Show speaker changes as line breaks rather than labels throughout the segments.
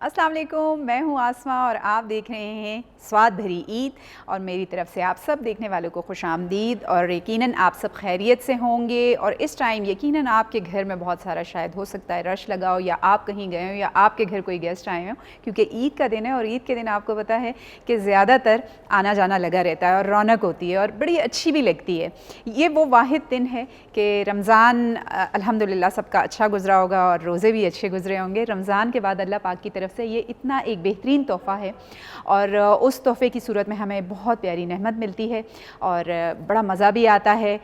अस्सलाम वालेकुम, मैं हूँ आसमा और आप देख रहे हैं स्वाद भरी ईद। और मेरी तरफ से आप सब देखने वालों को खुशामदीद। और यकीनन आप सब खैरियत से होंगे और इस टाइम यकीनन आपके घर में बहुत सारा शायद हो सकता है रश लगा हो, या आप कहीं गए हो या आपके घर कोई गेस्ट आए हो, क्योंकि ईद का दिन है और ईद के दिन आपको पता है कि ज़्यादातर आना जाना लगा रहता है और रौनक होती है और बड़ी अच्छी भी लगती है। ये वो वाहिद दिन है कि रमज़ान अल्हम्दुलिल्लाह सबका अच्छा गुजरा होगा और रोज़े भी अच्छे गुजरे होंगे। रमज़ान के बाद अल्लाह पाक की तरफ से ये इतना एक बेहतरीन तोहफ़ा है और उस तोहफ़े की सूरत में हमें बहुत प्यारी नेमत मिलती है और बड़ा मज़ा भी आता है।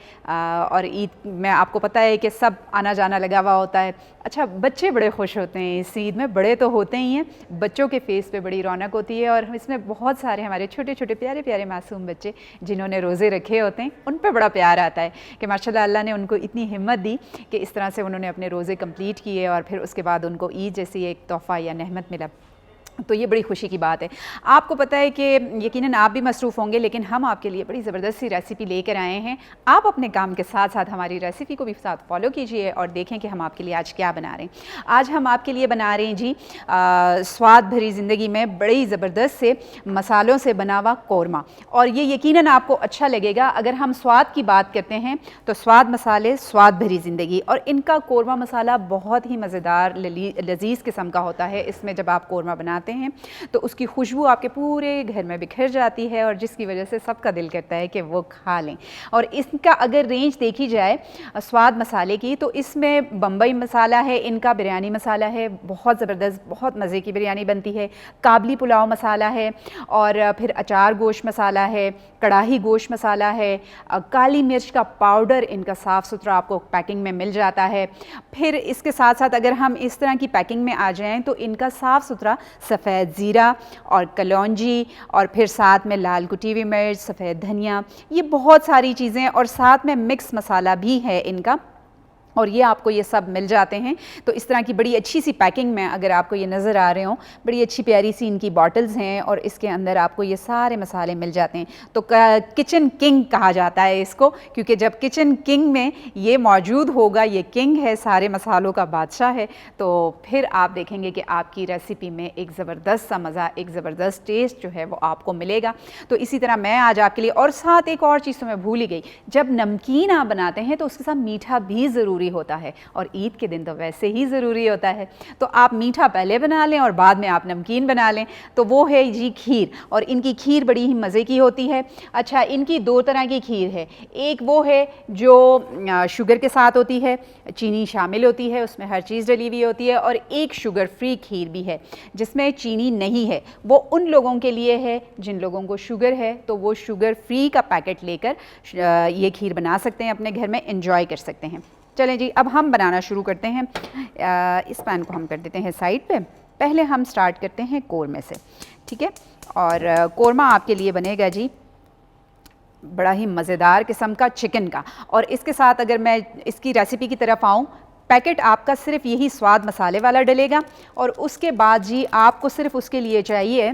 और ईद में आपको पता है कि सब आना जाना लगा हुआ होता है। अच्छा, बच्चे बड़े खुश होते हैं इस ईद में, बड़े तो होते ही हैं, बच्चों के फेस पे बड़ी रौनक होती है और इसमें बहुत सारे हमारे छोटे छोटे प्यारे प्यारे मासूम बच्चे जिन्होंने रोज़े रखे होते हैं उन पे बड़ा प्यार आता है कि माशाल्लाह अल्लाह ने उनको इतनी हिम्मत दी कि इस तरह से उन्होंने अपने रोज़े कंप्लीट किए और फिर उसके बाद उनको ईद जैसी एक तोहफ़ा या नेमत मिला। तो ये बड़ी खुशी की बात है। आपको पता है कि यकीनन आप भी मसरूफ़ होंगे, लेकिन हम आपके लिए बड़ी ज़बरदस्त सी रेसिपी लेकर आए हैं। आप अपने काम के साथ साथ हमारी रेसिपी को भी साथ फॉलो कीजिए और देखें कि हम आपके लिए आज क्या बना रहे हैं। आज हम आपके लिए बना रहे हैं जी स्वाद भरी ज़िंदगी में बड़ी ज़बरदस्त से मसालों से बना हुआ कौरमा। और ये यकीनन आपको अच्छा लगेगा। अगर हम स्वाद की बात करते हैं तो स्वाद मसाले, स्वाद भरी ज़िंदगी, और इनका कौरमा मसाला बहुत ही मज़ेदार लजीज़ किस्म का होता है। इसमें जब आप कौरमा बनाते हैं तो उसकी खुशबू आपके पूरे घर में बिखर जाती है और जिसकी वजह से सबका दिल करता है कि वो खा लें। और इसका अगर रेंज देखी जाए स्वाद मसाले की तो इसमें बम्बई मसाला है, इनका बिरयानी मसाला है, बहुत ज़बरदस्त बहुत मज़े की बिरयानी बनती है। काबली पुलाव मसाला है और फिर अचार गोश्त मसाला है, कढ़ाई गोश्त मसाला है, काली मिर्च का पाउडर इनका साफ़ सुथरा आपको पैकिंग में मिल जाता है। फिर इसके साथ साथ अगर हम इस तरह की पैकिंग में आ जाएँ तो इनका साफ़ सुथरा सफ़ेद ज़ीरा और कलौंजी और फिर साथ में लाल कुटी हुई मिर्च, सफ़ेद धनिया, ये बहुत सारी चीज़ें, और साथ में मिक्स मसाला भी है इनका, और ये आपको ये सब मिल जाते हैं। तो इस तरह की बड़ी अच्छी सी पैकिंग में अगर आपको ये नज़र आ रहे हों, बड़ी अच्छी प्यारी सी इनकी बॉटल्स हैं और इसके अंदर आपको ये सारे मसाले मिल जाते हैं। तो किचन किंग कहा जाता है इसको, क्योंकि जब किचन किंग में ये मौजूद होगा, ये किंग है, सारे मसालों का बादशाह है, तो फिर आप देखेंगे कि आपकी रेसिपी में एक ज़बरदस्त सा मज़ा, एक ज़बरदस्त टेस्ट जो है वो आपको मिलेगा। तो इसी तरह मैं आज आपके लिए, और साथ एक और चीज़ तो मैं भूल ही गई, जब नमकीन आप बनाते हैं तो उसके साथ मीठा भी ज़रूरी होता है और ईद के दिन तो वैसे ही ज़रूरी होता है। तो आप मीठा पहले बना लें और बाद में आप नमकीन बना लें। तो वो है जी खीर, और इनकी खीर बड़ी ही मज़े की होती है। अच्छा, इनकी दो तरह की खीर है, एक वो है जो शुगर के साथ होती है, चीनी शामिल होती है, उसमें हर चीज़ डली हुई होती है, और एक शुगर फ्री खीर भी है जिसमें चीनी नहीं है। वो उन लोगों के लिए है जिन लोगों को शुगर है, तो वो शुगर फ्री का पैकेट लेकर ये खीर बना सकते हैं, अपने घर में एंजॉय कर सकते हैं। चलें जी, अब हम बनाना शुरू करते हैं। इस पैन को हम कर देते हैं साइड पे। पहले हम स्टार्ट करते हैं कौरमे से, ठीक है। और कौरमा आपके लिए बनेगा जी बड़ा ही मज़ेदार किस्म का चिकन का। और इसके साथ अगर मैं इसकी रेसिपी की तरफ आऊँ, पैकेट आपका सिर्फ यही स्वाद मसाले वाला डलेगा, और उसके बाद जी आपको सिर्फ उसके लिए चाहिए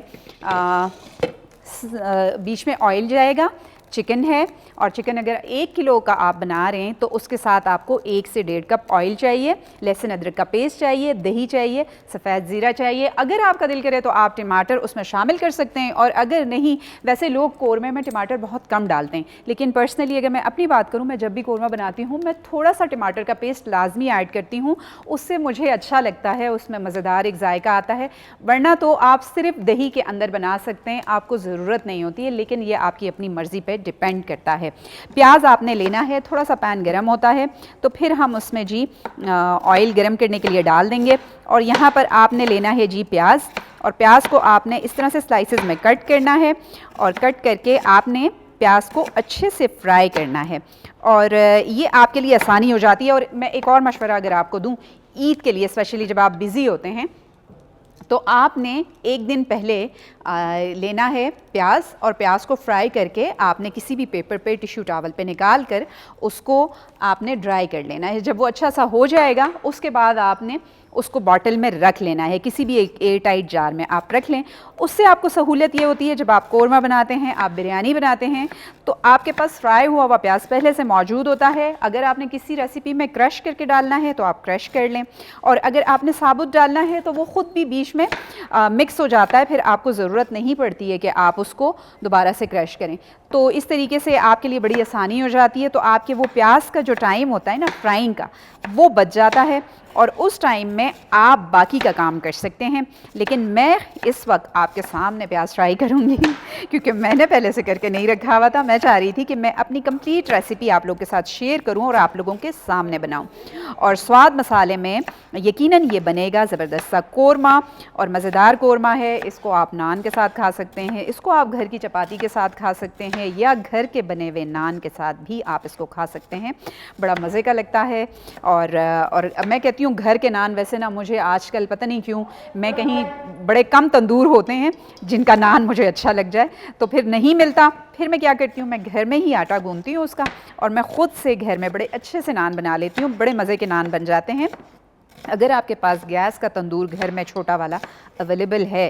बीच में ऑयल जाएगा, चिकन है, और चिकन अगर 1 किलो का आप बना रहे हैं तो उसके साथ आपको 1 से 1.5 कप ऑयल चाहिए, लहसुन अदरक का पेस्ट चाहिए, दही चाहिए, सफ़ेद ज़ीरा चाहिए। अगर आपका दिल करे तो आप टमाटर उसमें शामिल कर सकते हैं, और अगर नहीं, वैसे लोग कौरमे में टमाटर बहुत कम डालते हैं, लेकिन पर्सनली अगर मैं अपनी बात करूँ, मैं जब भी कौरमा बनाती हूँ मैं थोड़ा सा टमाटर का पेस्ट लाजमी ऐड करती हूँ, उससे मुझे अच्छा लगता है, उसमें मज़ेदार एक जायका आता है। वरना तो आप सिर्फ दही के अंदर बना सकते हैं, आपको ज़रूरत नहीं होती है, लेकिन ये आपकी अपनी मर्ज़ी पर डिपेंड करता है। प्याज आपने लेना है, थोड़ा सा पैन गरम होता है तो फिर हम उसमें जी ऑयल गरम करने के लिए डाल देंगे, और यहाँ पर आपने लेना है जी प्याज, और प्याज को आपने इस तरह से स्लाइसेस में कट करना है, और कट करके आपने प्याज को अच्छे से फ्राई करना है, और ये आपके लिए आसानी हो जाती है। और मैं एक और मशवरा अगर आपको दूँ, ईद के लिए स्पेशली जब आप बिज़ी होते हैं तो आपने एक दिन पहले लेना है प्याज, और प्याज को फ्राई करके आपने किसी भी पेपर पे, टिश्यू टॉवल पे निकाल कर उसको आपने ड्राई कर लेना है। जब वो अच्छा सा हो जाएगा उसके बाद आपने उसको बॉटल में रख लेना है, किसी भी एक एयर टाइट जार में आप रख लें। उससे आपको सहूलियत ये होती है जब आप कोरमा बनाते हैं, आप बिरयानी बनाते हैं, तो आपके पास फ्राई हुआ प्याज पहले से मौजूद होता है। अगर आपने किसी रेसिपी में क्रश करके डालना है तो आप क्रश कर लें, और अगर आपने साबुत डालना है तो वो ख़ुद भी बीच में मिक्स हो जाता है, फिर आपको ज़रूरत नहीं पड़ती है कि आप उसको दोबारा से क्रश करें। तो इस तरीके से आपके लिए बड़ी आसानी हो जाती है। तो आपके वो प्याज का जो टाइम होता है ना फ्राइंग का, वो बच जाता है, और उस टाइम में आप बाकी का काम कर सकते हैं। लेकिन मैं इस वक्त आपके सामने प्याज फ्राई करूँगी क्योंकि मैंने पहले से करके नहीं रखा हुआ था। मैं चाह रही थी कि मैं अपनी कंप्लीट रेसिपी आप लोगों के साथ शेयर करूँ और आप लोगों के सामने बनाऊँ। और स्वाद मसाले में यकीनन ये बनेगा ज़बरदस्त सा कोरमा, और मज़ेदार कोरमा है। इसको आप नान के साथ खा सकते हैं, इसको आप घर की चपाती के साथ खा सकते हैं, या घर के बने हुए नान के साथ भी आप इसको खा सकते हैं। बड़ा मज़े का लगता है। और मैं कहती हूँ घर के नान, वैसे ना मुझे आजकल पता नहीं क्यों, मैं कहीं बड़े कम तंदूर होते हैं जिनका नान मुझे अच्छा लग जाए, तो फिर नहीं मिलता। फिर मैं क्या करती हूँ, मैं घर में ही आटा गूंथती हूँ उसका, और मैं ख़ुद से घर में बड़े अच्छे से नान बना लेती हूँ। बड़े मज़े के नान बन जाते हैं। अगर आपके पास गैस का तंदूर घर में छोटा वाला अवेलेबल है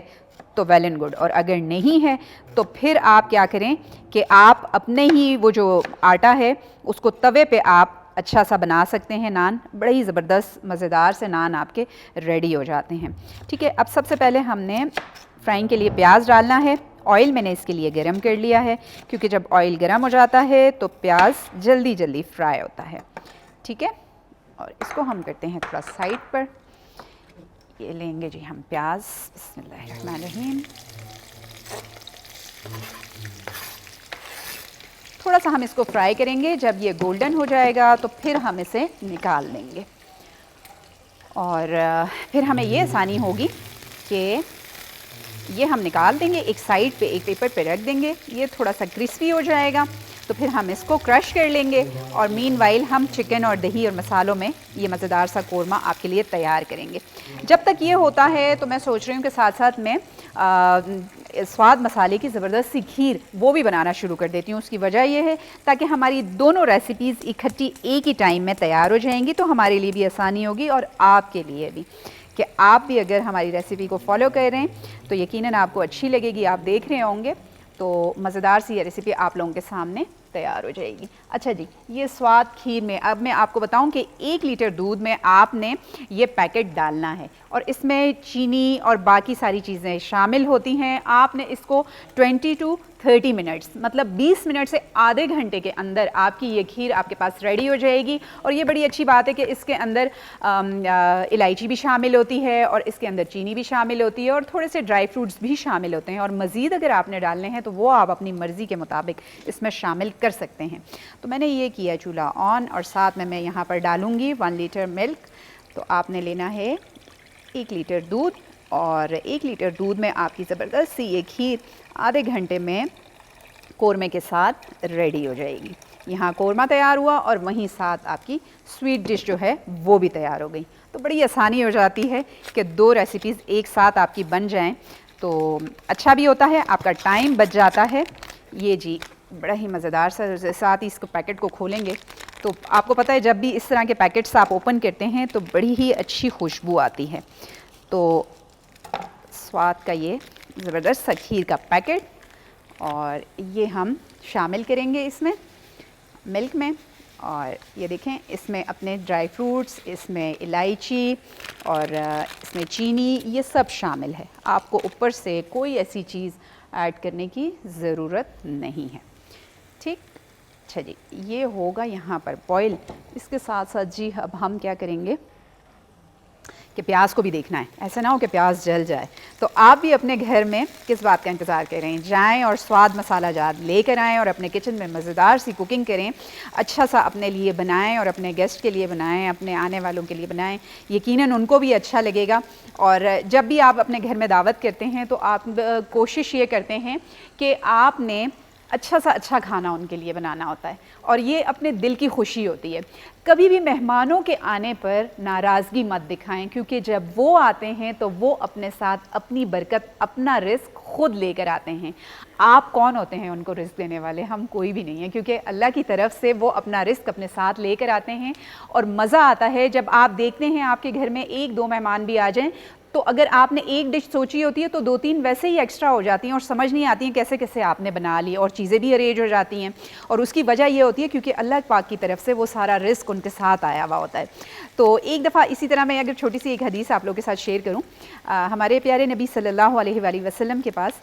तो वेल एंड गुड, और अगर नहीं है तो फिर आप क्या करें कि आप अपने ही वो जो आटा है उसको तवे पे आप अच्छा सा बना सकते हैं नान। बड़े ही ज़बरदस्त मज़ेदार से नान आपके रेडी हो जाते हैं। ठीक है, अब सबसे पहले हमने फ्राइंग के लिए प्याज डालना है। ऑयल मैंने इसके लिए गरम कर लिया है, क्योंकि जब ऑयल गरम हो जाता है तो प्याज जल्दी जल्दी फ्राई होता है। ठीक है, और इसको हम करते हैं थोड़ा साइड पर। ये लेंगे जी हम प्याज, बिस्मिल्लाहिर्रहमानिर्रहीम। थोड़ा सा हम इसको फ्राई करेंगे, जब ये गोल्डन हो जाएगा तो फिर हम इसे निकाल लेंगे, और फिर हमें ये आसानी होगी कि ये हम निकाल देंगे, एक साइड पे एक पेपर पे रख देंगे। ये थोड़ा सा क्रिस्पी हो जाएगा तो फिर हम इसको क्रश कर लेंगे, और मीनवाइल हम चिकन और दही और मसालों में ये मज़ेदार सा कोरमा आपके लिए तैयार करेंगे। जब तक ये होता है तो मैं सोच रही हूँ कि साथ साथ में स्वाद मसाले की ज़बरदस्त सी खीर वो भी बनाना शुरू कर देती हूँ। उसकी वजह यह है ताकि हमारी दोनों रेसिपीज़ इकट्ठी एक ही टाइम में तैयार हो जाएंगी, तो हमारे लिए भी आसानी होगी और आपके लिए भी, कि आप भी अगर हमारी रेसिपी को फॉलो कर रहे हैं तो यकीनन आपको अच्छी लगेगी। आप देख रहे होंगे तो मज़ेदार सी ये रेसिपी आप लोगों के सामने तैयार हो जाएगी। अच्छा जी, ये स्वाद खीर में अब मैं आपको बताऊं कि 1 लीटर दूध में आपने ये पैकेट डालना है, और इसमें चीनी और बाकी सारी चीज़ें शामिल होती हैं। आपने इसको 20 टू 30 मिनट्स, मतलब 20 मिनट से आधे घंटे के अंदर आपकी ये खीर आपके पास रेडी हो जाएगी। और ये बड़ी अच्छी बात है कि इसके अंदर इलायची भी शामिल होती है, और इसके अंदर चीनी भी शामिल होती है, और थोड़े से ड्राई फ्रूट्स भी शामिल होते हैं। और मज़ीद अगर आपने डालने हैं तो वो आप अपनी मर्ज़ी के मुताबिक इसमें शामिल कर सकते हैं। तो मैंने ये किया चूल्हा ऑन, और साथ में मैं यहाँ पर डालूँगी 1 लीटर मिल्क। तो आपने लेना है 1 लीटर दूध, और 1 लीटर दूध में आपकी ज़बरदस्त सी ये खीर आधे घंटे में कोरमे के साथ रेडी हो जाएगी। यहाँ कोरमा तैयार हुआ और वहीं साथ आपकी स्वीट डिश जो है वो भी तैयार हो गई। तो बड़ी आसानी हो जाती है कि 2 रेसिपीज़ एक साथ आपकी बन जाएं, तो अच्छा भी होता है, आपका टाइम बच जाता है। ये जी बड़ा ही मज़ेदार सा, साथ ही इसको पैकेट को खोलेंगे तो आपको पता है जब भी इस तरह के पैकेट्स आप ओपन करते हैं तो बड़ी ही अच्छी खुशबू आती है। तो स्वाद का ये ज़बरदस्त सा खीर का पैकेट, और ये हम शामिल करेंगे इसमें मिल्क में। और ये देखें इसमें अपने ड्राई फ्रूट्स, इसमें इलायची और इसमें चीनी, ये सब शामिल है। आपको ऊपर से कोई ऐसी चीज़ ऐड करने की ज़रूरत नहीं है। ठीक, अच्छा जी, ये होगा यहाँ पर बॉयल। इसके साथ साथ जी अब हम क्या करेंगे कि प्याज को भी देखना है, ऐसा ना हो कि प्याज जल जाए। तो आप भी अपने घर में किस बात का इंतज़ार कर रहे हैं, जाएं और स्वाद मसाला जात लेकर आएँ और अपने किचन में मज़ेदार सी कुकिंग करें। अच्छा सा अपने लिए बनाएं और अपने गेस्ट के लिए बनाएं, अपने आने वालों के लिए बनाएं। यकीनन उनको भी अच्छा लगेगा। और जब भी आप अपने घर में दावत करते हैं तो आप कोशिश ये करते हैं कि आपने अच्छा सा अच्छा खाना उनके लिए बनाना होता है, और ये अपने दिल की खुशी होती है। कभी भी मेहमानों के आने पर नाराज़गी मत दिखाएं, क्योंकि जब वो आते हैं तो वो अपने साथ अपनी बरकत, अपना रिस्क खुद लेकर आते हैं। आप कौन होते हैं उनको रिस्क देने वाले? हम कोई भी नहीं है, क्योंकि अल्लाह की तरफ से वो अपना रिस्क अपने साथ लेकर आते हैं। और मज़ा आता है जब आप देखते हैं आपके घर में 1-2 मेहमान भी आ जाएं, तो अगर आपने एक डिश सोची होती है तो 2-3 वैसे ही एक्स्ट्रा हो जाती हैं और समझ नहीं आती हैं कैसे कैसे आपने बना ली, और चीज़ें भी अरेंज हो जाती हैं। और उसकी वजह ये होती है क्योंकि अल्लाह पाक की तरफ से वो सारा रिस्क उनके साथ आया हुआ होता है। तो एक दफ़ा इसी तरह मैं अगर छोटी सी एक हदीस आप लोगों के साथ शेयर करूँ, हमारे प्यारे नबी सल्लल्लाहु अलैहि वसल्लम के पास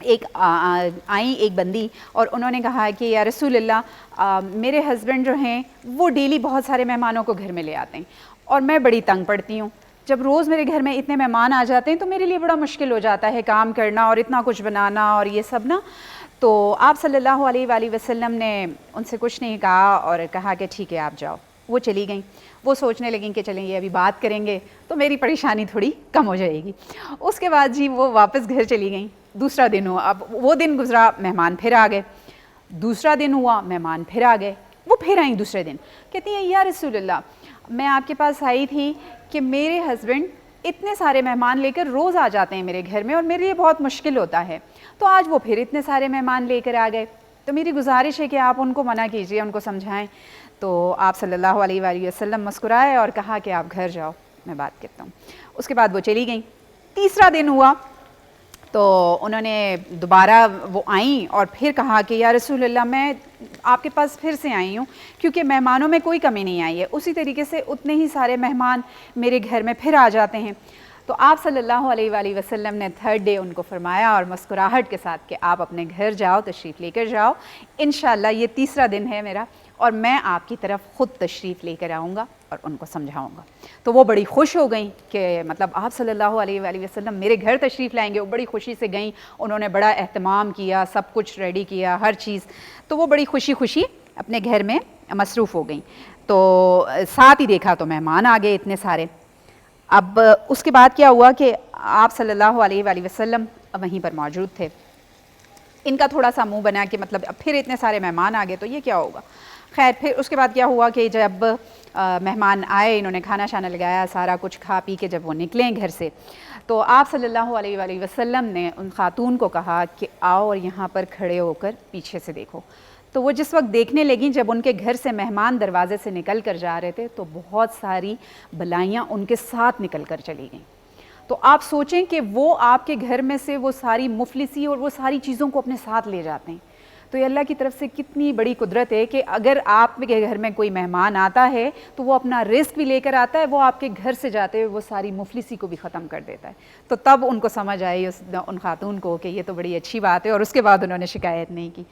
एक आई एक बंदी, और उन्होंने कहा कि या रसूल अल्लाह, मेरे हस्बैंड जो हैं वो डेली बहुत सारे मेहमानों को घर में ले आते हैं और मैं बड़ी तंग पड़ती हूँ। जब रोज़ मेरे घर में इतने मेहमान आ जाते हैं तो मेरे लिए बड़ा मुश्किल हो जाता है काम करना और इतना कुछ बनाना और ये सब ना। तो आप सल्लल्लाहु अलैहि वसल्लम ने उनसे कुछ नहीं कहा और कहा कि ठीक है आप जाओ। वो चली गई। वो सोचने लगी कि चलें ये अभी बात करेंगे तो मेरी परेशानी थोड़ी कम हो जाएगी। उसके बाद जी वो वापस घर चली गई। दूसरा दिन हुआ, अब वो दिन गुजरा, मेहमान फिर आ गए। दूसरा दिन हुआ, मेहमान फिर आ गए। वो फिर आई दूसरे दिन, कहती है या रसूल अल्लाह, मैं आपके पास आई थी कि मेरे हस्बैंड इतने सारे मेहमान लेकर रोज़ आ जाते हैं मेरे घर में और मेरे लिए बहुत मुश्किल होता है, तो आज वो फिर इतने सारे मेहमान लेकर आ गए, तो मेरी गुजारिश है कि आप उनको मना कीजिए, उनको समझाएं। तो आप सल्लल्लाहु अलैहि वसल्लम मुस्कुराए और कहा कि आप घर जाओ, मैं बात करता हूँ। उसके बाद वो चली गई। तीसरा दिन हुआ तो उन्होंने दोबारा वो आई और फिर कहा कि या रसूल अल्लाह, मैं आपके पास फिर से आई हूँ क्योंकि मेहमानों में कोई कमी नहीं आई है, उसी तरीके से उतने ही सारे मेहमान मेरे घर में फिर आ जाते हैं। तो आप सल्लल्लाहु अलैहि वसल्लम ने थर्ड डे उनको फरमाया और मुस्कुराहट के साथ कि आप अपने घर जाओ, तशरीफ़ लेकर जाओ, इंशाअल्लाह ये तीसरा दिन है मेरा और मैं आपकी तरफ ख़ुद तशरीफ़ लेकर आऊँगा और उनको समझाऊँगा। तो वो बड़ी खुश हो गई कि मतलब आप सल्लल्लाहु अलैहि वसल्लम मेरे घर तशरीफ़ लाएंगे। वो बड़ी खुशी से गई, उन्होंने बड़ा एहतमाम किया, सब कुछ रेडी किया, हर चीज़। तो वो बड़ी खुशी खुशी अपने घर में मसरूफ़ हो गई। तो साथ ही देखा तो मेहमान आ गए इतने सारे। अब उसके बाद क्या हुआ कि आप सल्लल्लाहु अलैहि वसल्लम वहीं पर मौजूद थे। इनका थोड़ा सा मुंह बना कि मतलब अब फिर इतने सारे मेहमान आ गए तो ये क्या होगा। खैर फिर उसके बाद क्या हुआ कि जब मेहमान आए, इन्होंने खाना शाना लगाया, सारा कुछ खा पी के जब वो निकले घर से, तो आप सल्लल्लाहु अलैहि वसल्लम ने उन खातून को कहा कि आओ और यहाँ पर खड़े होकर पीछे से देखो। तो वो जिस वक्त देखने लगी, जब उनके घर से मेहमान दरवाजे से निकल कर जा रहे थे तो बहुत सारी बलाइयाँ उनके साथ निकल कर चली गईं। तो आप सोचें कि वो आपके घर में से वो सारी मुफलिसी और वो सारी चीज़ों को अपने साथ ले जाते हैं। तो ये अल्लाह की तरफ से कितनी बड़ी कुदरत है कि अगर आपके घर में कोई मेहमान आता है तो वो अपना रिस्क भी लेकर आता है, वो आपके घर से जाते हुए वो सारी मुफलिसी को भी ख़त्म कर देता है। तो तब उनको समझ आई उन खातून को कि ये तो बड़ी अच्छी बात है, और उसके बाद उन्होंने शिकायत नहीं की।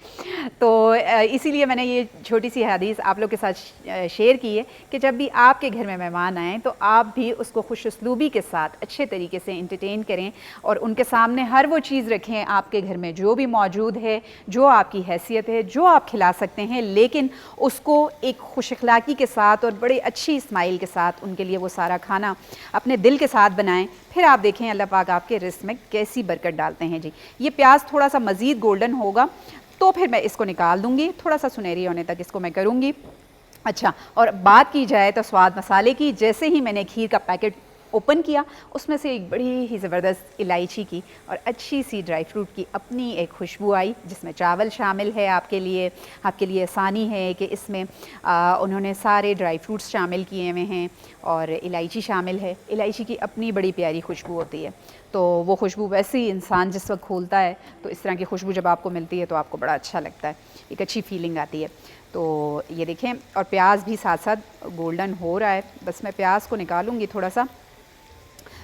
तो इसीलिए मैंने ये छोटी सी हदीस आप लोग के साथ शेयर की है कि जब भी आपके घर में मेहमान आएँ तो आप भी उसको खुश उसलूबी के साथ अच्छे तरीके से इंटरटेन करें और उनके सामने हर वो चीज़ रखें आपके घर में जो भी मौजूद है, जो आपकी हैसियत है, जो आप खिला सकते हैं, लेकिन उसको एक खुश अखलाक़ी के साथ और बड़ी अच्छी स्माइल के साथ उनके लिए वो सारा खाना अपने दिल के साथ बनाएं। फिर आप देखें अल्लाह पाक आपके रिस्क में कैसी बरकत डालते हैं। जी, ये प्याज थोड़ा सा मज़ीद गोल्डन होगा तो फिर मैं इसको निकाल दूँगी, थोड़ा सा सुनहरी होने तक इसको मैं करूँगी। अच्छा, और बात की जाए तो स्वाद मसाले की, जैसे ही मैंने खीर का पैकेट ओपन किया उसमें से एक बड़ी ही ज़बरदस्त इलायची की और अच्छी सी ड्राई फ्रूट की अपनी एक खुशबू आई, जिसमें चावल शामिल है आपके लिए आसानी है कि इसमें उन्होंने सारे ड्राई फ्रूट्स शामिल किए हुए हैं और इलायची शामिल है। इलायची की अपनी बड़ी प्यारी खुशबू होती है, तो वो खुशबू वैसे ही इंसान जिस वक्त खोलता है तो इस तरह की खुशबू जब आपको मिलती है तो आपको बड़ा अच्छा लगता है, एक अच्छी फीलिंग आती है। तो ये देखें, और प्याज भी साथ साथ गोल्डन हो रहा है। बस मैं प्याज को निकालूंगी,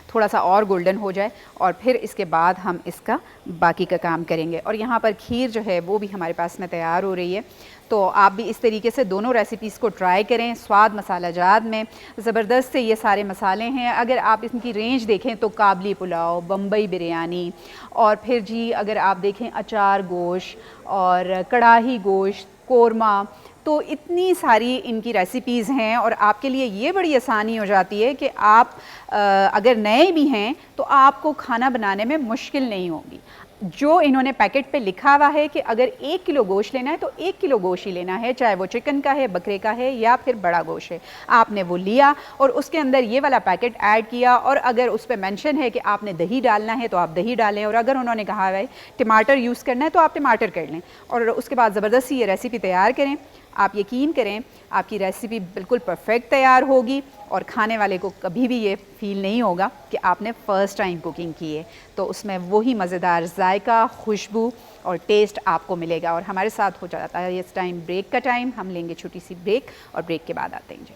थोड़ा सा और गोल्डन हो जाए और फिर इसके बाद हम इसका बाकी का काम करेंगे। और यहाँ पर खीर जो है वो भी हमारे पास में तैयार हो रही है। तो आप भी इस तरीके से दोनों रेसिपीज़ को ट्राई करें। स्वाद मसाला जात में ज़बरदस्त से ये सारे मसाले हैं। अगर आप इनकी रेंज देखें तो काबली पुलाव, बम्बई बिरयानी, और फिर जी अगर आप देखें अचार गोश्त और कढ़ाई गोश्त, कोरमा, तो इतनी सारी इनकी रेसिपीज़ हैं और आपके लिए ये बड़ी आसानी हो जाती है कि आप अगर नए भी हैं तो आपको खाना बनाने में मुश्किल नहीं होगी। जो इन्होंने पैकेट पे लिखा हुआ है कि अगर 1 किलो गोश्त लेना है तो 1 किलो गोश्त ही लेना है, चाहे वो चिकन का है, बकरे का है या फिर बड़ा गोश्त है। आपने वो लिया और उसके अंदर ये वाला पैकेट ऐड किया, और अगर उस पर मेंशन है कि आपने दही डालना है तो आप दही डालें, और अगर उन्होंने कहा है टमाटर यूज़ करना है तो आप टमाटर कर लें, और उसके बाद ज़बरदस्ती ये रेसिपी तैयार करें। आप यकीन करें आपकी रेसिपी बिल्कुल परफेक्ट तैयार होगी और खाने वाले को कभी भी ये फ़ील नहीं होगा कि आपने फ़र्स्ट टाइम कुकिंग की है। तो उसमें वही मज़ेदार जायका, खुशबू और टेस्ट आपको मिलेगा। और हमारे साथ हो जाता है इस टाइम ब्रेक का टाइम, हम लेंगे छोटी सी ब्रेक और ब्रेक के बाद आते हैं जी।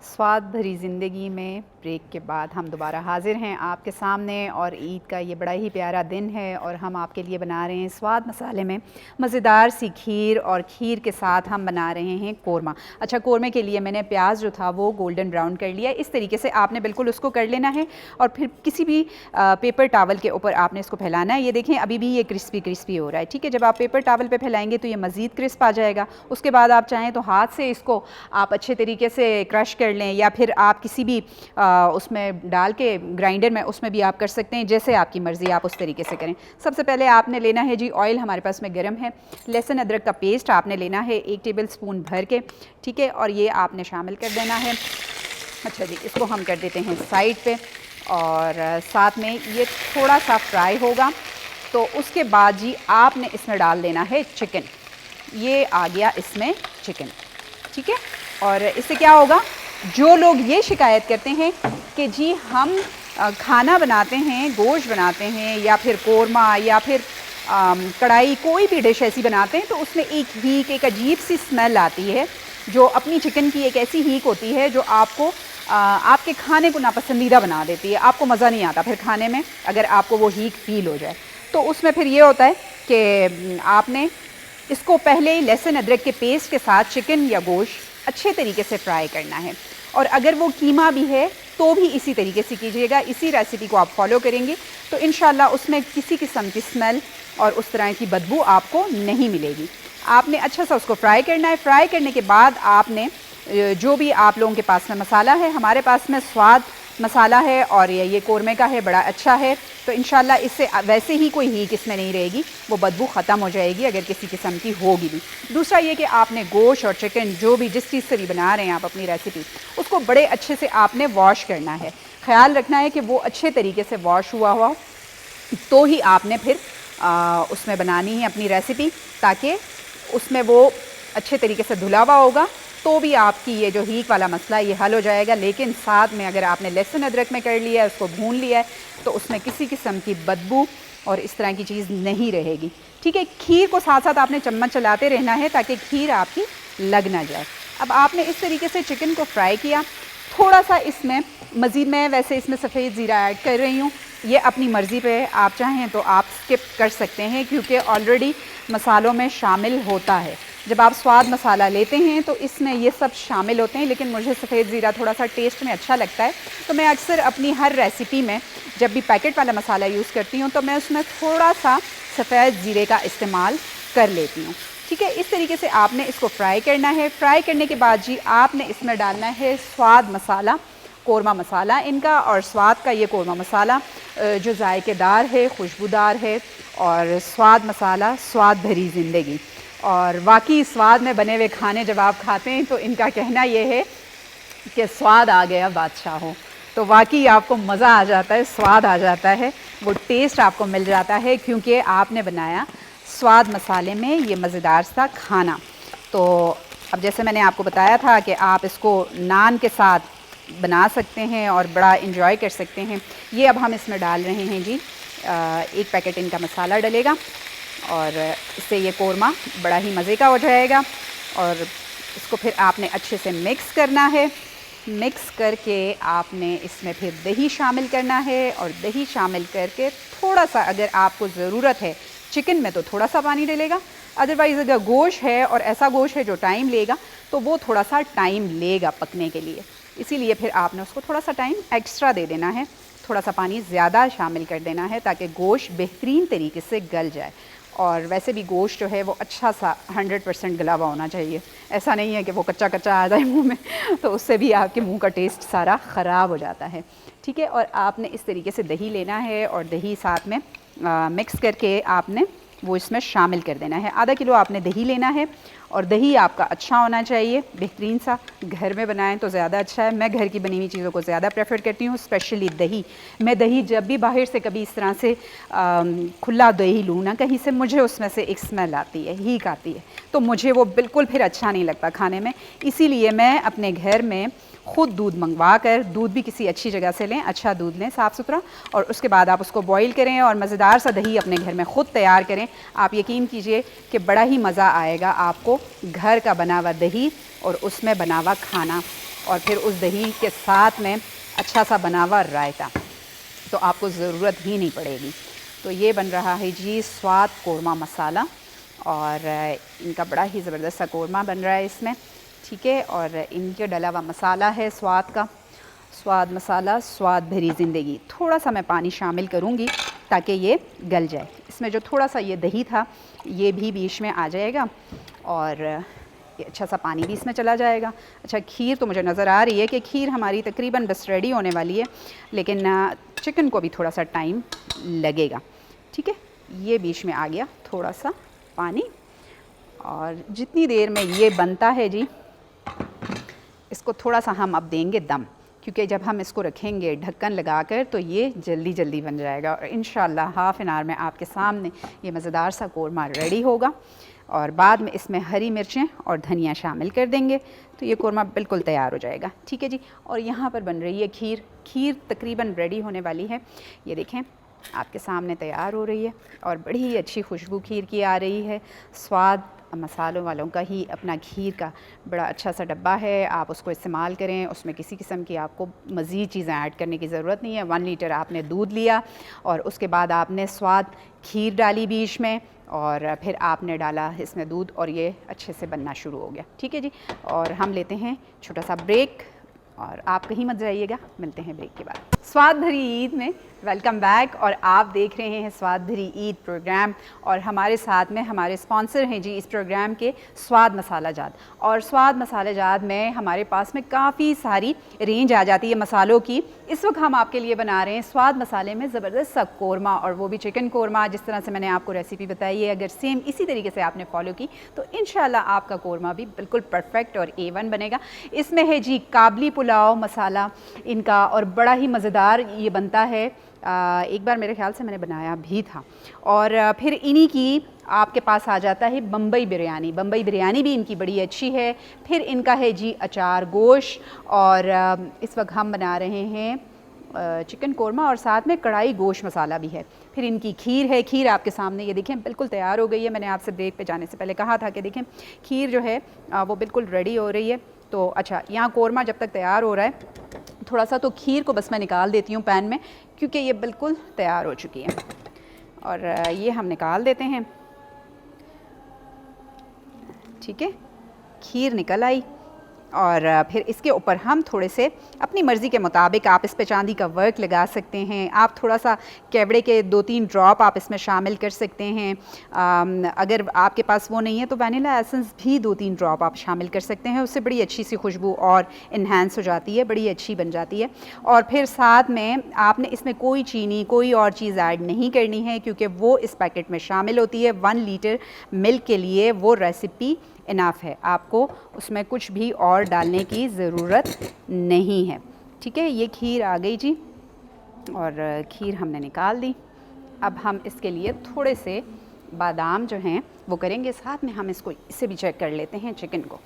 स्वाद भरी ज़िंदगी में ब्रेक के बाद हम दोबारा हाज़िर हैं आपके सामने, और ईद का ये बड़ा ही प्यारा दिन है और हम आपके लिए बना रहे हैं स्वाद मसाले में मज़ेदार सी खीर, और खीर के साथ हम बना रहे हैं कोरमा। अच्छा, कोरमे के लिए मैंने प्याज जो था वो गोल्डन ब्राउन कर लिया। इस तरीके से आपने बिल्कुल उसको कर लेना है, और फिर किसी भी पेपर टावल के ऊपर आपने इसको फैलाना है। ये देखें अभी भी ये क्रिस्पी क्रिस्पी हो रहा है, ठीक है। जब आप पेपर टावल पर फैलाएँगे तो ये मज़ीद क्रिस्प आ जाएगा। उसके बाद आप चाहें तो हाथ से इसको आप अच्छे तरीके से क्रश कर लें, या फिर आप किसी भी उसमें डाल के ग्राइंडर में उसमें भी आप कर सकते हैं, जैसे आपकी मर्ज़ी आप उस तरीके से करें। सबसे पहले आपने लेना है जी ऑयल, हमारे पास में गर्म है। लहसुन अदरक का पेस्ट आपने लेना है 1 टेबल स्पून भर के, ठीक है, और ये आपने शामिल कर देना है। अच्छा जी, इसको हम कर देते हैं साइड पे, और साथ में ये थोड़ा सा फ्राई होगा तो उसके बाद जी आपने इसमें डाल देना है चिकन। ये आ गया इसमें चिकन, ठीक है। और इससे क्या होगा, जो लोग ये शिकायत करते हैं कि जी हम खाना बनाते हैं, गोश्त बनाते हैं या फिर कोरमा या फिर कढ़ाई, कोई भी डिश ऐसी बनाते हैं तो उसमें एक हीक, एक अजीब सी स्मेल आती है, जो अपनी चिकन की एक ऐसी हीक होती है जो आपको आपके खाने को नापसंदीदा बना देती है। आपको मज़ा नहीं आता फिर खाने में अगर आपको वो हीक फील हो जाए। तो उसमें फिर ये होता है कि आपने इसको पहले लहसुन अदरक के पेस्ट के साथ चिकन या गोश्त अच्छे तरीके से फ्राई करना है, और अगर वो कीमा भी है तो भी इसी तरीके से कीजिएगा। इसी रेसिपी को आप फॉलो करेंगे तो इंशाल्लाह उसमें किसी किस्म की स्मेल और उस तरह की बदबू आपको नहीं मिलेगी। आपने अच्छा सा उसको फ्राई करना है। फ्राई करने के बाद आपने जो भी आप लोगों के पास में मसाला है, हमारे पास में स्वाद मसाला है और ये कोरमे का है, बड़ा अच्छा है, तो इंशाल्लाह इससे वैसे ही कोई हीक इसमें नहीं रहेगी, वो बदबू ख़त्म हो जाएगी अगर किसी किस्म की होगी भी। दूसरा ये कि आपने गोश्त और चिकन जो भी जिस चीज़ से भी बना रहे हैं आप अपनी रेसिपी, उसको बड़े अच्छे से आपने वॉश करना है। ख्याल रखना है कि वो अच्छे तरीके से वॉश हुआ हुआ तो ही आपने फिर उसमें बनानी है अपनी रेसिपी, ताकि उसमें वो अच्छे तरीके से धुला हुआ होगा तो भी आपकी ये जो हीक वाला मसला ये हल हो जाएगा। लेकिन साथ में अगर आपने लहसुन अदरक में कर लिया है, उसको भून लिया है, तो उसमें किसी किस्म की बदबू और इस तरह की चीज़ नहीं रहेगी, ठीक है। खीर को साथ साथ आपने चम्मच चलाते रहना है ताकि खीर आपकी लग ना जाए। अब आपने इस तरीके से चिकन को फ्राई किया, थोड़ा सा इसमें मज़ीद मैं वैसे इसमें सफ़ेद ज़ीरा ऐड कर रही हूँ, ये अपनी मर्ज़ी पे, आप चाहें तो आप स्किप कर सकते हैं क्योंकि ऑलरेडी मसालों में शामिल होता है। जब आप स्वाद मसाला लेते हैं तो इसमें ये सब शामिल होते हैं, लेकिन मुझे सफ़ेद ज़ीरा थोड़ा सा टेस्ट में अच्छा लगता है, तो मैं अक्सर अपनी हर रेसिपी में जब भी पैकेट वाला मसाला यूज़ करती हूँ तो मैं उसमें थोड़ा सा सफ़ेद ज़ीरे का इस्तेमाल कर लेती हूँ, ठीक है। इस तरीके से आपने इसको फ्राई करना है। फ्राई करने के बाद जी आपने इसमें डालना है स्वाद मसाला, कोरमा मसाला इनका, और स्वाद का ये कोरमा मसाला जो जायकेदार है, खुशबूदार है, और स्वाद मसाला स्वाद भरी ज़िंदगी। और वाकई स्वाद में बने हुए खाने जब आप खाते हैं तो इनका कहना ये है कि स्वाद आ गया बादशाह हो, तो वाकई आपको मज़ा आ जाता है, स्वाद आ जाता है, वो टेस्ट आपको मिल जाता है क्योंकि आपने बनाया स्वाद मसाले में ये मज़ेदार सा खाना। तो अब जैसे मैंने आपको बताया था कि आप इसको नान के साथ बना सकते हैं और बड़ा इन्जॉय कर सकते हैं। ये अब हम इसमें डाल रहे हैं जी 1 पैकेट इनका मसाला डलेगा, और इससे ये कोरमा बड़ा ही मज़े का हो जाएगा। और इसको फिर आपने अच्छे से मिक्स करना है। मिक्स करके आपने इसमें फिर दही शामिल करना है, और दही शामिल करके थोड़ा सा अगर आपको ज़रूरत है चिकन में तो थोड़ा सा पानी डलेगा, अदरवाइज़ अगर गोश्त है और ऐसा गोश्त है जो टाइम लेगा तो वो थोड़ा सा टाइम लेगा पकने के लिए, इसीलिए फिर आपने उसको थोड़ा सा टाइम एक्स्ट्रा दे देना है, थोड़ा सा पानी ज़्यादा शामिल कर देना है ताकि गोश्त बेहतरीन तरीके से गल जाए। और वैसे भी गोश्त जो है वो अच्छा सा 100% गला हुआ होना चाहिए, ऐसा नहीं है कि वो कच्चा कच्चा आ जाए मुंह में, तो उससे भी आपके मुंह का टेस्ट सारा ख़राब हो जाता है, ठीक है। और आपने इस तरीके से दही लेना है और दही साथ में मिक्स करके आपने वो इसमें शामिल कर देना है। आधा किलो आपने दही लेना है और दही आपका अच्छा होना चाहिए, बेहतरीन सा। घर में बनाएं तो ज़्यादा अच्छा है। मैं घर की बनी हुई चीज़ों को ज़्यादा प्रेफर करती हूँ, स्पेशली दही। मैं दही जब भी बाहर से कभी इस तरह से खुला दही लूँ ना कहीं से, मुझे उसमें से एक स्मेल आती है, हीक आती है, तो मुझे वो बिल्कुल फिर अच्छा नहीं लगता खाने में। इसीलिए मैं अपने घर में ख़ुद दूध मंगवा कर, दूध भी किसी अच्छी जगह से लें, अच्छा दूध लें साफ़ सुथरा, और उसके बाद आप उसको बॉईल करें और मज़ेदार सा दही अपने घर में ख़ुद तैयार करें। आप यकीन कीजिए कि बड़ा ही मज़ा आएगा आपको घर का बना हुआ दही और उसमें बना हुआ खाना, और फिर उस दही के साथ में अच्छा सा बना हुआ रायता, तो आपको ज़रूरत ही नहीं पड़ेगी। तो ये बन रहा है जी स्वाद कौरमा मसाला, और इनका बड़ा ही ज़बरदस्त सा कौरमा बन रहा है इसमें, ठीक है। और इनके डला हुआ मसाला है स्वाद का, स्वाद मसाला, स्वाद भरी ज़िंदगी। थोड़ा सा मैं पानी शामिल करूँगी ताकि ये गल जाए। इसमें जो थोड़ा सा ये दही था ये भी बीच में आ जाएगा, और ये अच्छा सा पानी भी इसमें चला जाएगा। अच्छा, खीर तो मुझे नज़र आ रही है कि खीर हमारी तकरीबन बस रेडी होने वाली है, लेकिन चिकन को भी थोड़ा सा टाइम लगेगा, ठीक है। ये बीच में आ गया थोड़ा सा पानी, और जितनी देर में ये बनता है जी, इसको थोड़ा सा हम अब देंगे दम, क्योंकि जब हम इसको रखेंगे ढक्कन लगाकर तो ये जल्दी जल्दी बन जाएगा, और इंशाल्लाह हाफ़ एन आवर में आपके सामने ये मज़ेदार सा कौरमा रेडी होगा। और बाद में इसमें हरी मिर्चें और धनिया शामिल कर देंगे तो ये कौरमा बिल्कुल तैयार हो जाएगा, ठीक है जी। और यहाँ पर बन रही है खीर। खीर तकरीबन रेडी होने वाली है, ये देखें आपके सामने तैयार हो रही है, और बड़ी ही अच्छी खुशबू खीर की आ रही है। स्वाद मसालों वालों का ही अपना खीर का बड़ा अच्छा सा डब्बा है, आप उसको इस्तेमाल करें। उसमें किसी किस्म की आपको मज़ीद चीज़ें ऐड करने की ज़रूरत नहीं है। 1 लीटर आपने दूध लिया, और उसके बाद आपने स्वाद खीर डाली बीच में, और फिर आपने डाला इसमें दूध, और ये अच्छे से बनना शुरू हो गया, ठीक है जी। और हम लेते हैं छोटा सा ब्रेक, और आप कहीं मत जाइएगा, मिलते हैं ब्रेक के बाद। स्वाद भरी ईद में वेलकम बैक, और आप देख रहे हैं स्वाद भरी ईद प्रोग्राम, और हमारे साथ में हमारे स्पॉन्सर हैं जी इस प्रोग्राम के, स्वाद मसाला जात। और स्वाद मसाला जात में हमारे पास में काफ़ी सारी रेंज आ जाती है मसालों की। इस वक्त हम आपके लिए बना रहे हैं स्वाद मसाले में ज़बरदस्त सा कौरमा, और वो भी चिकन कौरमा। जिस तरह से मैंने आपको रेसिपी बताई है, अगर सेम इसी तरीके से आपने फॉलो की तो इंशाल्लाह आपका कौरमा भी बिल्कुल परफेक्ट और A1 बनेगा। इसमें है जी काबली पुलाव मसाला इनका, और बड़ा ही मज़ेदार ये बनता है। एक बार मेरे ख्याल से मैंने बनाया भी था। और फिर इन्हीं की आपके पास आ जाता है बम्बई बिरयानी। बम्बई बिरयानी भी इनकी बड़ी अच्छी है। फिर इनका है जी अचार गोश्त, और इस वक्त हम बना रहे हैं चिकन कौरमा, और साथ में कढ़ाई गोश्त मसाला भी है। फिर इनकी खीर है। खीर आपके सामने ये देखें बिल्कुल तैयार हो गई है। मैंने आपसे ब्रेक पे जाने से पहले कहा था कि देखें खीर जो है वो बिल्कुल रेडी हो रही है। तो अच्छा, यहाँ कौरमा जब तक तैयार हो रहा है, थोड़ा सा तो खीर को बस मैं निकाल देती हूँ पैन में, क्योंकि ये बिल्कुल तैयार हो चुकी है। और ये हम निकाल देते हैं, ठीक है। खीर निकल आई, और फिर इसके ऊपर हम थोड़े से अपनी मर्ज़ी के मुताबिक, आप इस पे चांदी का वर्क लगा सकते हैं। आप थोड़ा सा केवड़े के 2-3 ड्रॉप आप इसमें शामिल कर सकते हैं। अगर आपके पास वो नहीं है तो वनीला एसेंस भी 2-3 ड्रॉप आप शामिल कर सकते हैं। उससे बड़ी अच्छी सी खुशबू और इन्हांस हो जाती है, बड़ी अच्छी बन जाती है। और फिर साथ में आपने इसमें कोई चीनी, कोई और चीज़ ऐड नहीं करनी है, क्योंकि वो इस पैकेट में शामिल होती है। 1 लीटर मिल्क के लिए वो रेसिपी इनाफ है, आपको उसमें कुछ भी और डालने की ज़रूरत नहीं है, ठीक है। ये खीर आ गई जी, और खीर हमने निकाल दी। अब हम इसके लिए थोड़े से बादाम जो हैं वो करेंगे। साथ में हम इसको इससे भी चेक कर लेते हैं चिकन को।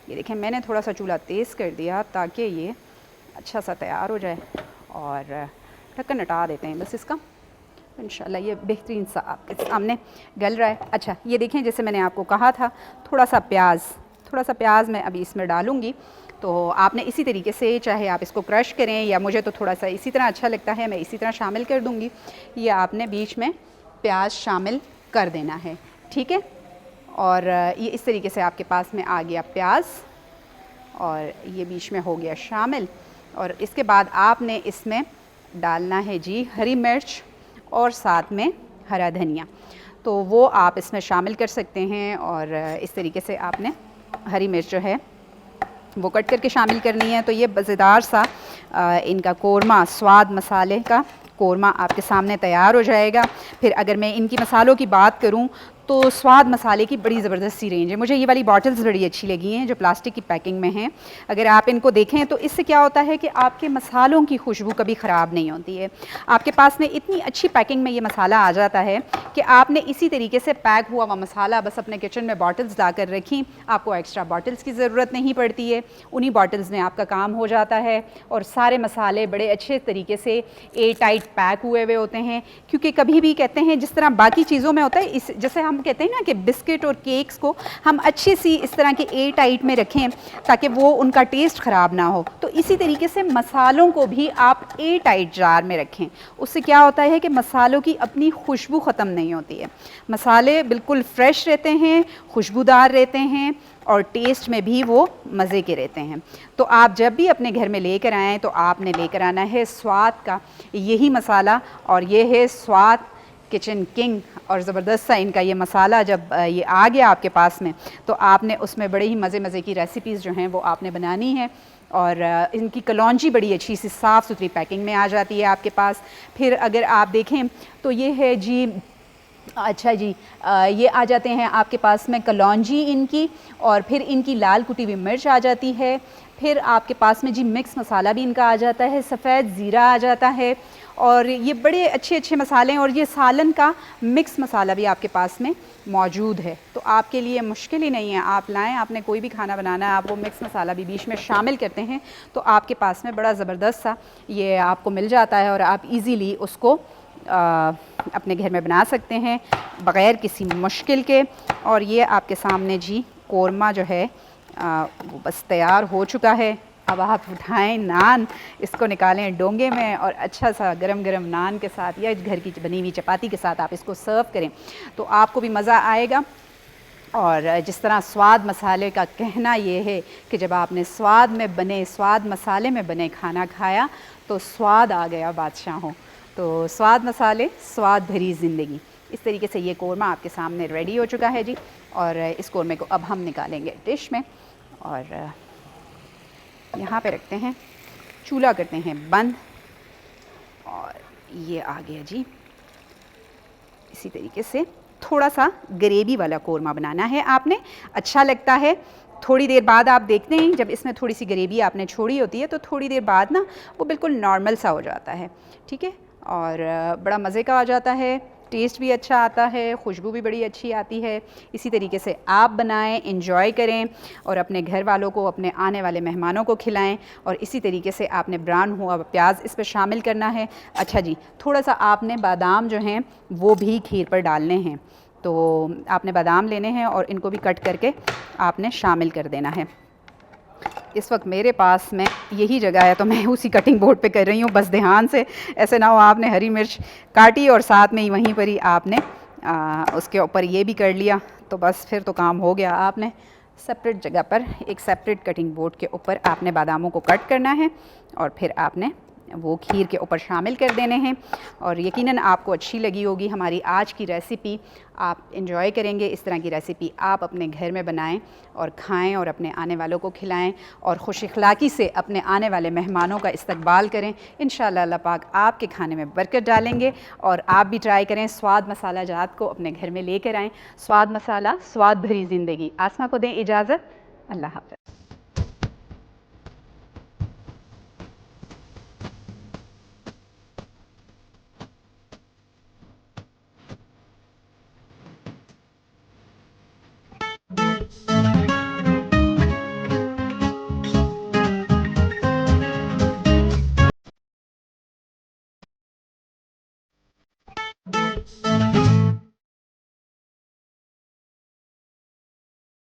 ये देखें मैंने थोड़ा सा चूल्हा तेज़ कर दिया ताकि ये अच्छा सा तैयार हो जाए, और ढक्कन हटा देते हैं बस इसका। इंशाल्लाह ये बेहतरीन सा आपके सामने गल रहा है। अच्छा, ये देखें जैसे मैंने आपको कहा था, थोड़ा सा प्याज मैं अभी इसमें डालूँगी। तो आपने इसी तरीके से, चाहे आप इसको क्रश करें, या मुझे तो थोड़ा सा इसी तरह अच्छा लगता है, मैं इसी तरह शामिल कर दूँगी। ये आपने बीच में प्याज शामिल कर देना है, ठीक है। और ये इस तरीके से आपके पास में आ गया प्याज, और ये बीच में हो गया शामिल। और इसके बाद आपने इसमें डालना है जी हरी मिर्च, और साथ में हरा धनिया। तो वो आप इसमें शामिल कर सकते हैं, और इस तरीके से आपने हरी मिर्च जो है वो कट करके शामिल करनी है। तो ये मज़ेदार सा इनका कौरमा, स्वाद मसाले का कोरमा आपके सामने तैयार हो जाएगा। फिर अगर मैं इनकी मसालों की बात करूँ तो स्वाद मसाले की बड़ी ज़बरदस्त सी रेंज है। मुझे ये वाली बॉटल्स बड़ी अच्छी लगी हैं जो प्लास्टिक की पैकिंग में हैं। अगर आप इनको देखें तो इससे क्या होता है कि आपके मसालों की खुशबू कभी ख़राब नहीं होती है। आपके पास में इतनी अच्छी पैकिंग में ये मसाला आ जाता है कि आपने इसी तरीके से पैक हुआ हुआ मसाला बस अपने किचन में बॉटल्स ला कर रखी, आपको एक्स्ट्रा बॉटल्स की ज़रूरत नहीं पड़ती है। उन्हीं बॉटल्स में आपका काम हो जाता है और सारे मसाले बड़े अच्छे तरीके से एयर टाइट पैक हुए हुए होते हैं। क्योंकि कभी भी कहते हैं जिस तरह बाकी चीज़ों में होता है, इस जैसे हम कहते हैं ना कि बिस्किट और केक्स को हम अच्छी सी इस तरह के एयर टाइट में रखें ताकि वो उनका टेस्ट ख़राब ना हो, तो इसी तरीके से मसालों को भी आप एयर टाइट जार में रखें। उससे क्या होता है कि मसालों की अपनी खुशबू ख़त्म नहीं होती है। मसाले बिल्कुल फ्रेश रहते हैं, खुशबूदार रहते हैं और टेस्ट में भी वो मज़े के रहते हैं। तो आप जब भी अपने घर में लेकर आएँ तो आपने लेकर आना है स्वाद का यही मसाला, और ये है स्वाद किचन किंग। और ज़बरदस्त सा इनका ये मसाला जब ये आ गया आपके पास में तो आपने उसमें बड़े ही मज़े की रेसिपीज़ जो हैं वो आपने बनानी है। और इनकी कलौंजी बड़ी अच्छी सी साफ़ सुथरी पैकिंग में आ जाती है आपके पास। फिर अगर आप देखें तो ये है जी, अच्छा जी, ये आ जाते हैं आपके पास में कलौंजी इनकी, और फिर इनकी लाल कुटी हुई मिर्च आ जाती है। फिर आपके पास में जी मिक्स मसाला भी इनका आ जाता है, सफ़ेद ज़ीरा आ जाता है, और ये बड़े अच्छे मसाले हैं। और ये सालन का मिक्स मसाला भी आपके पास में मौजूद है। तो आपके लिए मुश्किल ही नहीं है, आप लाएं, आपने कोई भी खाना बनाना है, आप वो मिक्स मसाला भी बीच में शामिल करते हैं तो आपके पास में बड़ा ज़बरदस्त सा ये आपको मिल जाता है और आप इजीली उसको अपने घर में बना सकते हैं बग़ैर किसी मुश्किल के। और ये आपके सामने जी कोरमा जो है वो बस तैयार हो चुका है। अब आप उठाएं नान, इसको निकालें डोंगे में और अच्छा सा गरम गरम नान के साथ या घर की बनी हुई चपाती के साथ आप इसको सर्व करें तो आपको भी मज़ा आएगा। और जिस तरह स्वाद मसाले का कहना ये है कि जब आपने स्वाद में बने, स्वाद मसाले में बने खाना खाया तो स्वाद आ गया बादशाहों। तो स्वाद मसाले, स्वाद भरी ज़िंदगी। इस तरीके से ये कोरमा आपके सामने रेडी हो चुका है जी। और इस कोरमे को अब हम निकालेंगे डिश में और यहाँ पे रखते हैं, चूल्हा करते हैं बंद, और ये आ गया जी। इसी तरीके से थोड़ा सा ग्रेवी वाला कोरमा बनाना है आपने, अच्छा लगता है। थोड़ी देर बाद आप देखते हैं जब इसमें थोड़ी सी ग्रेवी आपने छोड़ी होती है तो थोड़ी देर बाद ना वो बिल्कुल नॉर्मल सा हो जाता है, ठीक है, और बड़ा मज़े का आ जाता है, टेस्ट भी अच्छा आता है, खुशबू भी बड़ी अच्छी आती है। इसी तरीके से आप बनाएं, एंजॉय करें और अपने घर वालों को, अपने आने वाले मेहमानों को खिलाएं। और इसी तरीके से आपने ब्राउन हुआ प्याज इस पर शामिल करना है। अच्छा जी, थोड़ा सा आपने बादाम जो हैं वो भी खीर पर डालने हैं, तो आपने बादाम लेने हैं और इनको भी कट करके आपने शामिल कर देना है। इस वक्त मेरे पास में यही जगह है तो मैं उसी कटिंग बोर्ड पे कर रही हूँ, बस ध्यान से, ऐसे ना हो आपने हरी मिर्च काटी और साथ में ही वहीं पर ही आपने उसके ऊपर ये भी कर लिया तो बस फिर तो काम हो गया। आपने सेपरेट जगह पर एक सेपरेट कटिंग बोर्ड के ऊपर आपने बादामों को कट करना है और फिर आपने वो खीर के ऊपर शामिल कर देने हैं। और यकीनन आपको अच्छी लगी होगी हमारी आज की रेसिपी, आप एंजॉय करेंगे। इस तरह की रेसिपी आप अपने घर में बनाएं और खाएं और अपने आने वालों को खिलाएं और खुश इखलाकी से अपने आने वाले मेहमानों का इस्तकबाल करें। इंशाअल्लाह अल्लाह पाक आपके खाने में बरकत डालेंगे। और आप भी ट्राई करें, स्वाद मसाला जात को अपने घर में लेकर आएँ। स्वाद मसाला, स्वाद भरी ज़िंदगी। आसमा को दें इजाज़त, अल्लाह हाफ़िज़।